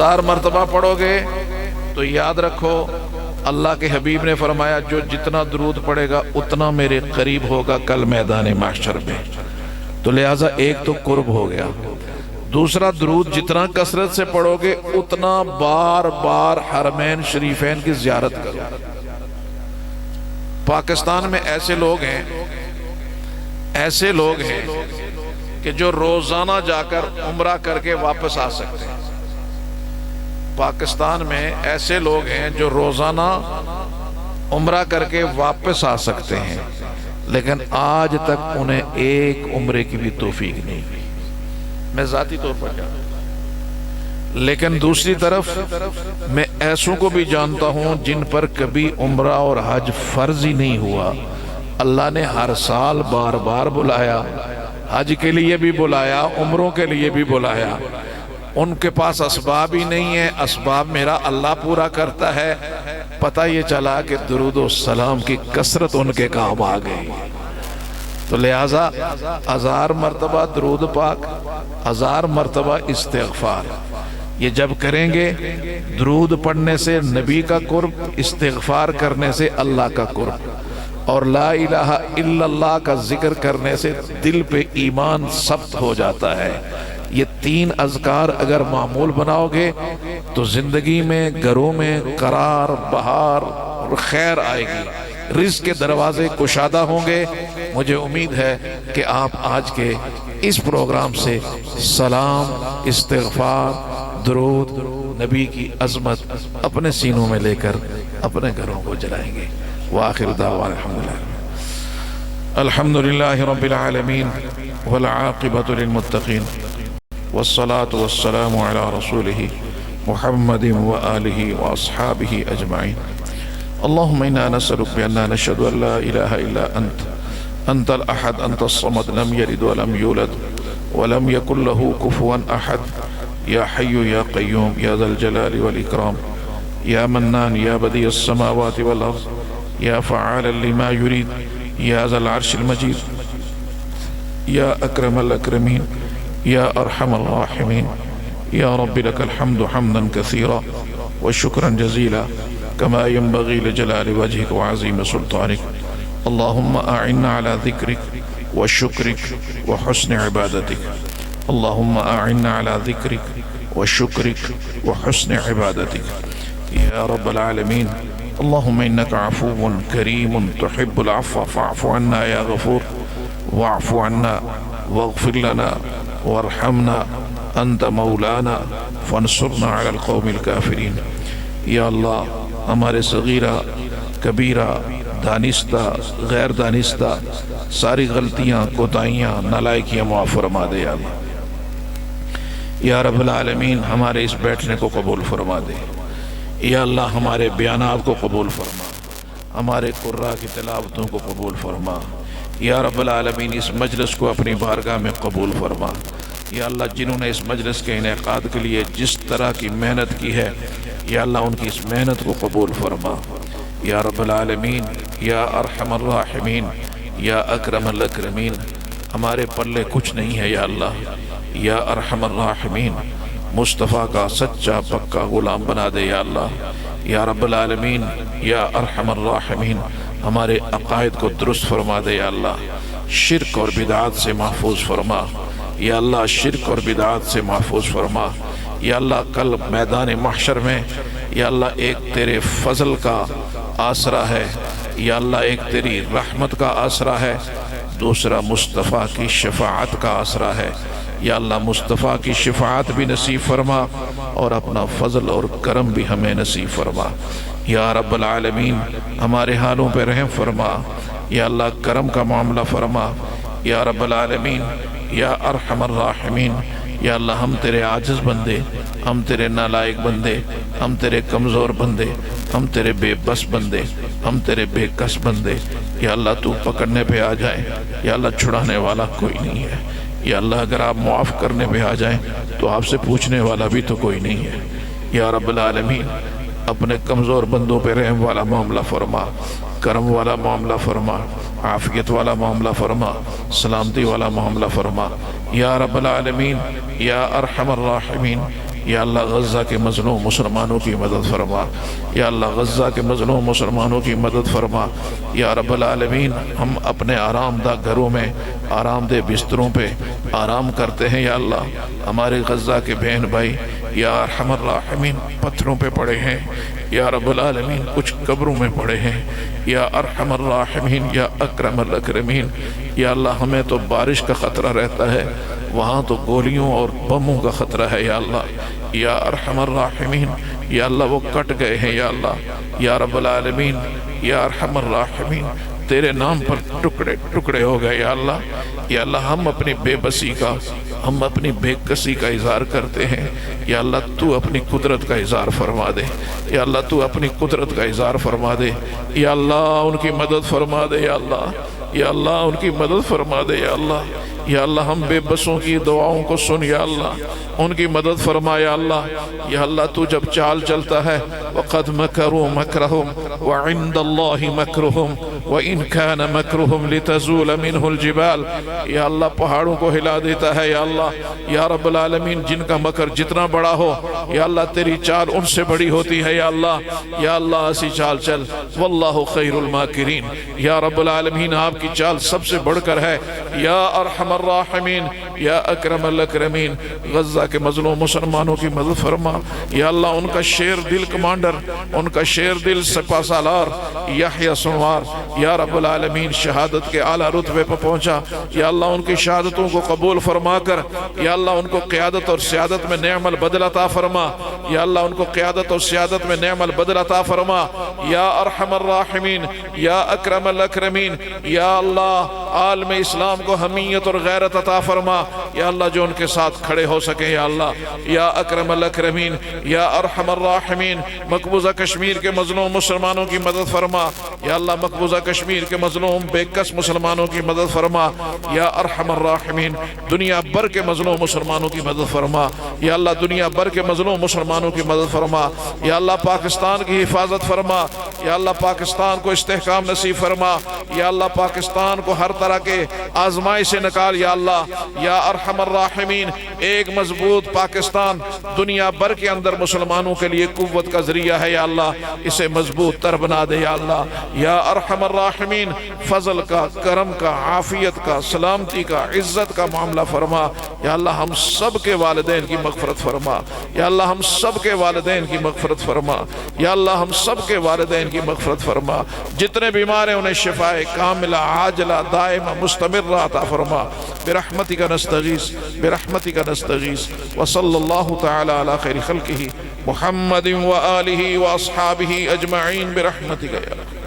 1000 مرتبہ پڑھو گے تو یاد رکھو اللہ کے حبیب نے فرمایا جو جتنا درود پڑھے گا اتنا میرے قریب ہوگا کل میدان محشر میں. تو لہٰذا ایک تو قرب ہو گیا. دوسرا درود جتنا کثرت سے پڑھو گے اتنا بار بار حرمین شریفین کی زیارت کرو. پاکستان میں ایسے لوگ ہیں کہ جو روزانہ جا کر عمرہ کر کے واپس آ سکتے ہیں. پاکستان میں ایسے لوگ ہیں جو روزانہ عمرہ کر کے واپس آ سکتے ہیں لیکن آج تک انہیں ایک عمرے کی بھی توفیق نہیں ہوئی. میں ذاتی طور پر جانتا ہوں. لیکن دوسری طرف میں ایسوں کو بھی جانتا ہوں جن پر کبھی عمرہ اور حج فرض ہی نہیں ہوا. اللہ نے ہر سال بار بار بلایا, حج کے لیے بھی بلایا, عمروں کے لیے بھی بلایا. ان کے پاس اسباب ہی نہیں ہے, اسباب میرا اللہ پورا کرتا ہے. پتہ یہ چلا کہ درود و سلام کی کثرت ان کے کام آ گئی. تو لہٰذا 1000 مرتبہ درود پاک, 1000 مرتبہ استغفار, یہ جب کریں گے درود پڑھنے سے نبی کا قرب, استغفار کرنے سے اللہ کا قرب, اور لا الہ الا اللہ کا ذکر کرنے سے دل پہ ایمان ثبت ہو جاتا ہے. یہ 3 اذکار اگر معمول بناؤ گے تو زندگی میں گھروں میں قرار, بہار اور خیر آئے گی, رزق کے دروازے کشادہ ہوں گے. مجھے امید ہے کہ آپ آج کے اس پروگرام سے سلام, استغفار, درود, نبی کی عظمت اپنے سینوں میں لے کر اپنے گھروں کو جلائیں گے. وآخر دعوانا الحمدللہ رب العالمین والعاقبۃ للمتقین والصلاة والسلام على رسوله محمد وآلہ واصحابہ اجمعین. اللہم انا نسألک بأننا نشہد ان لا الہ الا انت الاحد انت الصمد لم یلد ولم یولد ولم یکن له کفوا احد. یا حی یا قیوم یا ذا الجلال والاکرام یا منان یا بدیع السماوات والارض یا فعالا لما یرید یا ذا العرش المجید یا اکرم الاکرمین یا ارحم الراحمین. یا رب لك الحمد حمدا كثيرا وشكرا جزيلا كما ينبغي لجلال وجهك وعظيم سلطانك. اللهم أعنا على ذكرك وشكرك وحسن عبادتك. اللهم أعنا على ذكرك وشكرك وحسن عبادتك يا رب العالمين. اللهم إنك عفو كريم تحب العفو فاعف عنا يا غفور, واعف عنا واغفر لنا وارحمنا انت مولانا فانصرنا على القوم الكافرین. یا اللہ ہمارے صغیرہ کبیرہ دانستہ غیر دانستہ ساری غلطیاں کوتاہیاں نالائکیاں معاف فرما دے. یا اللہ یا رب العالمین ہمارے اس بیٹھنے کو قبول فرما دے. یا اللہ ہمارے بیانات کو قبول فرما, ہمارے قرآن کی تلاوتوں کو قبول فرما. یا رب العالمین اس مجلس کو اپنی بارگاہ میں قبول فرما. یا اللہ جنہوں نے اس مجلس کے انعقاد کے لیے جس طرح کی محنت کی ہے یا اللہ ان کی اس محنت کو قبول فرما. یا رب العالمین یا ارحم الراحمین یا اکرم الاکرمین ہمارے پلے کچھ نہیں ہے. یا اللہ یا ارحم الراحمین مصطفیٰ کا سچا پکا غلام بنا دے. یا اللہ یا رب العالمین یا ارحم الراحمین ہمارے عقائد کو درست فرما دے. یا اللہ شرک اور بدعات سے محفوظ فرما. یا اللہ شرک اور بدعات سے محفوظ فرما. یا اللہ کل میدان محشر میں یا اللہ ایک تیرے فضل کا آسرا ہے, یا اللہ ایک تیری رحمت کا آسرا ہے, دوسرا مصطفیٰ کی شفاعت کا آسرا ہے. یا اللہ مصطفیٰ کی شفاعت بھی نصیب فرما اور اپنا فضل اور کرم بھی ہمیں نصیب فرما. یا رب العالمین ہمارے حالوں پہ رحم فرما. یا اللہ کرم کا معاملہ فرما. یا رب العالمین یا ارحم الراحمین یا اللہ ہم تیرے عاجز بندے, ہم تیرے نالائق بندے, ہم تیرے کمزور بندے, ہم تیرے بے بس بندے, ہم تیرے بے کس بندے. یا اللہ تو پکڑنے پہ آ جائیں یا اللہ چھڑانے والا کوئی نہیں ہے. یا اللہ اگر آپ معاف کرنے پہ آ جائیں تو آپ سے پوچھنے والا بھی تو کوئی نہیں ہے. یا رب العالمین اپنے کمزور بندوں پہ رحم والا معاملہ فرما, کرم والا معاملہ فرما, عافیت والا معاملہ فرما, سلامتی والا معاملہ فرما. یا رب العالمین یا ارحم الراحمین یا اللہ غزہ کے مظلوم مسلمانوں کی مدد فرما، یا اللہ غزہ کے مظلوم مسلمانوں کی مدد فرما۔ یا رب العالمین، ہم اپنے آرام دہ گھروں میں آرام دہ بستروں پہ آرام کرتے ہیں، یا اللہ ہمارے غزہ کے بہن بھائی یا ارحم الراحمین پتھروں پہ پڑے ہیں، یا رب العالمین کچھ قبروں میں پڑے ہیں، یا ارحم الراحمین یا اکرم الاکرمین۔ یا اللہ ہمیں تو بارش کا خطرہ رہتا ہے، وہاں تو گولیوں اور بموں کا خطرہ ہے، یا اللہ یا ارحم الراحمین۔ یا اللہ وہ کٹ گئے ہیں، یا اللہ یا رب العالمین یا ارحم الراحمین، تیرے نام پر ٹکڑے ٹکڑے ہو گئے، یا اللہ۔ یا اللہ ہم اپنی بے بسی کا، ہم اپنی بے کسی کا اظہار کرتے ہیں، یا اللہ تو اپنی قدرت کا اظہار فرما دے، یا اللہ تو اپنی قدرت کا اظہار فرما دے، یا اللہ ان کی مدد فرما دے، یا اللہ یا اللہ ان کی مدد فرما دے، یا اللہ یا اللہ ہم بے بسوں کی دعاؤں کو سن، یا اللہ ان کی مدد فرما، یا اللہ یا اللہ تو جب چال چلتا ہے وَقَدْ مَكَرُوا مَكْرَهُمْ وَعِنْدَ اللَّهِ مَكْرُهُمْ وَإِنْ كَانَ مَكْرُهُمْ لِتَزُولَ مِنْهُ الْجِبَالِ۔ یا اللہ پہاڑوں کو ہلا دیتا ہے، یا اللہ یا رب العالمین جن کا مکر جتنا بڑا ہو، یا اللہ تیری چال ان سے بڑی ہوتی ہے، یا اللہ ایسی چال چل، واللہ خیر الماکرین۔ یا رب العالمین آپ کی چال سب سے بڑھ کر ہے، یا ارحم الراحمین یا اکرم الاکرمین۔ غزہ کے مظلوم مسلمانوں کی مدد فرما، یا اللہ ان کا شیر دل کمانڈر، ان کا شیر دل سپہ سالار یحییٰ سنوار، یا رب العالمین شہادت کے اعلیٰ رتبے پر پہنچا، یا اللہ ان کی شہادتوں کو قبول فرما کر یا اللہ ان کو قیادت اور سیادت میں نعم البدل عطا فرما، یا اللہ ان کو قیادت اور سیادت میں نعم البدل عطا فرما، یا ارحم الراحمین یا اکرم الاکرمین۔ یا اللہ عالم اسلام کو حمیت اور غیرت عطا فرما، یا اللہ جو ان کے ساتھ کھڑے ہو سکے، یا اللہ یا اکرم الاکرمین یا ارحم الراحمین۔ مقبوضہ کشمیر کے مظلوم مسلمانوں کی مدد فرما، یا اللہ مقبوضہ کشمیر کے مظلوم بے کس مسلمانوں کی مدد فرما، یا ارحم الراحمین۔ دنیا بھر کے مظلوم مسلمانوں کی مدد فرما، یا اللہ دنیا بھر کے مظلوم مسلمانوں کی مدد فرما، یا اللہ پاکستان کی حفاظت فرما، یا اللہ پاکستان کو استحکام نصیب فرما، یا اللہ پاکستان کو ہر طرح کے آزمائی سے نکال، یا اللہ یا ارحم الراحمین۔ ایک مضبوط پاکستان دنیا بھر کے اندر مسلمانوں کے لیے قوت کا ذریعہ ہے، یا اللہ اسے مضبوط تر بنا دے، یا اللہ یا ارحم الراحمین۔ فضل کا، کرم کا، عافیت کا، سلامتی کا، عزت کا معاملہ فرما، یا اللہ ہم سب کے والدین کی مغفرت فرما، یا اللہ ہم سب کے والدین کی مغفرت فرما، یا اللہ ہم سب کے والدین کی مغفرت فرما۔ جتنے بیمار ہیں انہیں شفاء کاملہ عاجلہ دائمہ مستمرہ عطا فرما، برحمتک نستغیث برحمتک نستغیث۔ وصلی اللہ تعالی علی خیر خلقہ محمد وآلہ واصحابہ اجمعین برحمتک یا رب۔